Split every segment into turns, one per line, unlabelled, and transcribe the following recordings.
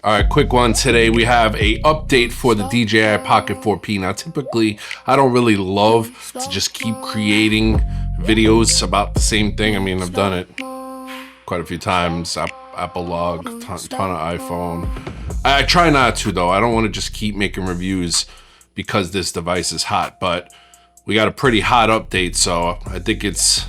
All right, quick one today. We have a update for the DJI Pocket 4P. Now, typically, I don't really love to just keep creating videos about the same thing. I mean, I've done it quite a few times. Apple log, ton of iPhone. I try not to, though. I don't want to just keep making reviews because this device is hot, but we got a pretty hot update, so I think it's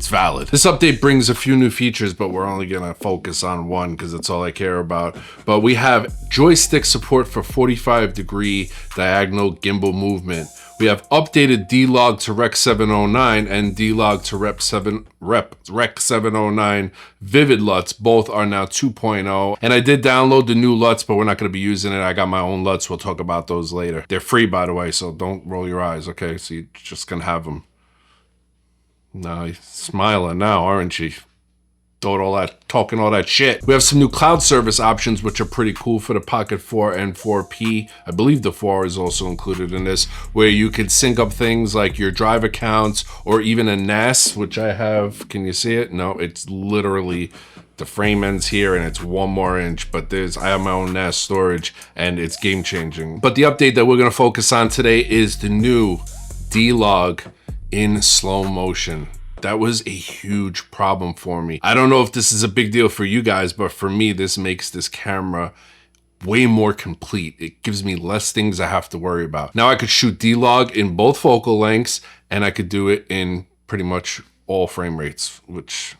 valid. This update brings a few new features, but we're only gonna focus on one because that's all I care about. But we have joystick support for 45-degree diagonal gimbal movement. We have updated D-Log to Rec 709 and D-Log to Rec 709 Vivid LUTs. Both are now 2.0. And I did download the new LUTs, but we're not gonna be using it. I got my own LUTs. We'll talk about those later. They're free, by the way, so don't roll your eyes, okay? So you're just gonna have them. No, you're smiling now, aren't you? Talking all that shit. We have some new cloud service options, which are pretty cool for the Pocket 4 and 4P. I believe the 4 is also included in this, where you can sync up things like your Drive accounts or even a NAS, which I have. Can you see it? No, it's literally the frame ends here and it's 1 more inch, but I have my own NAS storage and it's game changing. But the update that we're gonna focus on today is the new D-Log in slow motion. That was a huge problem for me. I don't know if this is a big deal for you guys, but for me, this makes this camera way more complete. It gives me less things I have to worry about. Now I could shoot D-Log in both focal lengths and I could do it in pretty much all frame rates, which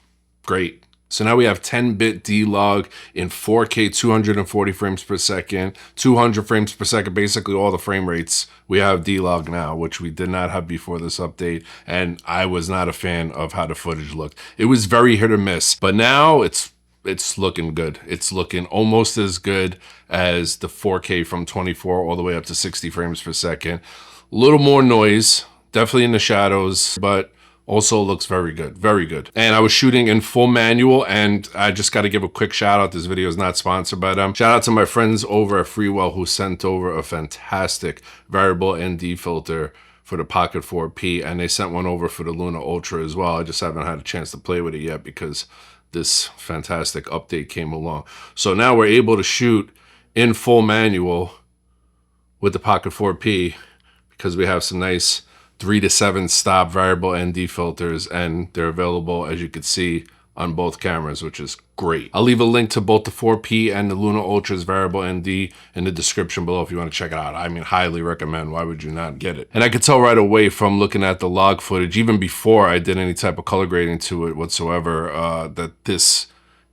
great. So now we have 10-bit D-Log in 4K 240 frames per second, 200 frames per second, basically all the frame rates. We have D-Log now, which we did not have before this update, and I was not a fan of how the footage looked. It was very hit or miss, but now it's looking good. It's looking almost as good as the 4K from 24 all the way up to 60 frames per second. A little more noise, definitely in the shadows, but also looks very good, very good. And I was shooting in full manual, and I just got to give a quick shout out. This video is not sponsored by them. Shout out to my friends over at Freewell who sent over a fantastic variable ND filter for the Pocket 4P, and they sent one over for the Luna Ultra as well. I just haven't had a chance to play with it yet because this fantastic update came along. So now we're able to shoot in full manual with the Pocket 4P because we have some nice 3 to 7 stop variable ND filters, and they're available, as you can see, on both cameras, which is great. I'll leave a link to both the 4P and the Luna Ultra's variable ND in the description below if you want to check it out. I mean, highly recommend. Why would you not get it? And I could tell right away from looking at the log footage, even before I did any type of color grading to it whatsoever, that this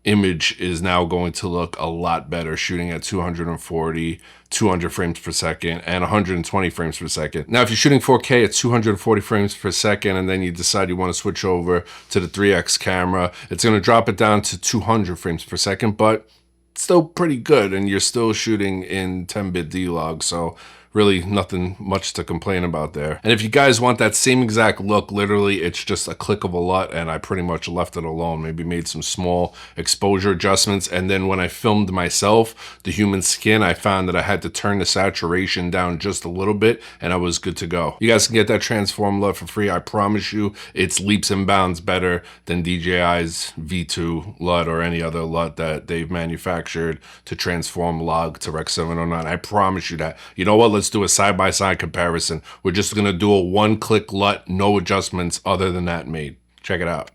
image is now going to look a lot better shooting at 240, 200 frames per second and 120 frames per second. Now, if you're shooting 4K at 240 frames per second and then you decide you want to switch over to the 3X camera, it's going to drop it down to 200 frames per second, but still pretty good, and you're still shooting in 10-bit D-Log, so really nothing much to complain about there. And if you guys want that same exact look, literally it's just a click of a LUT, and I pretty much left it alone, maybe made some small exposure adjustments. And then when I filmed myself, the human skin, I found that I had to turn the saturation down just a little bit and I was good to go. You guys can get that transform LUT for free. I promise you it's leaps and bounds better than DJI's V2 LUT or any other LUT that they've manufactured to transform log to Rec 709. I promise you that. You know what? Let's do a side-by-side comparison. We're just gonna do a one-click LUT, no adjustments other than that made. Check it out.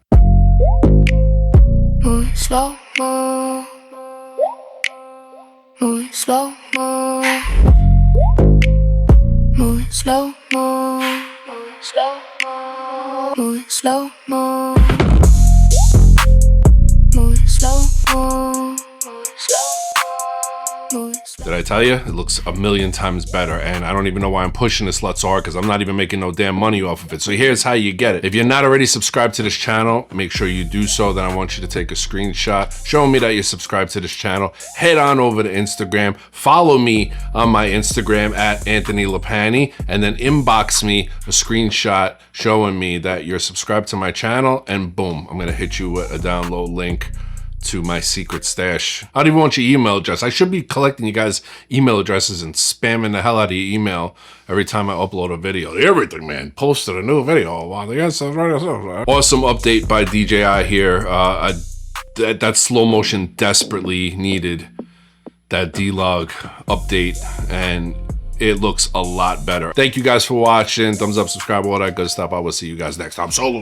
Move slow mo, move slow mo, move slow mo, move slow mo, move slow mo, move slow mo, move slow.
Did I tell you? It looks a million times better, and I don't even know why I'm pushing this LUT so hard because I'm not even making no damn money off of it. So here's how you get it. If you're not already subscribed to this channel, make sure you do so. Then I want you to take a screenshot showing me that you're subscribed to this channel. Head on over to Instagram, follow me on my Instagram at Anthony Lapani, and then inbox me a screenshot showing me that you're subscribed to my channel, and boom, I'm gonna hit you with a download link to my secret stash. I don't even want your email address. I should be collecting you guys' email addresses and spamming the hell out of your email every time I upload a video. Everything, man. Posted a new video. Wow, awesome update by DJI here. That slow motion desperately needed that D-Log update, and it looks a lot better. Thank you guys for watching. Thumbs up, subscribe, all that good stuff. I will see you guys next time. Solo.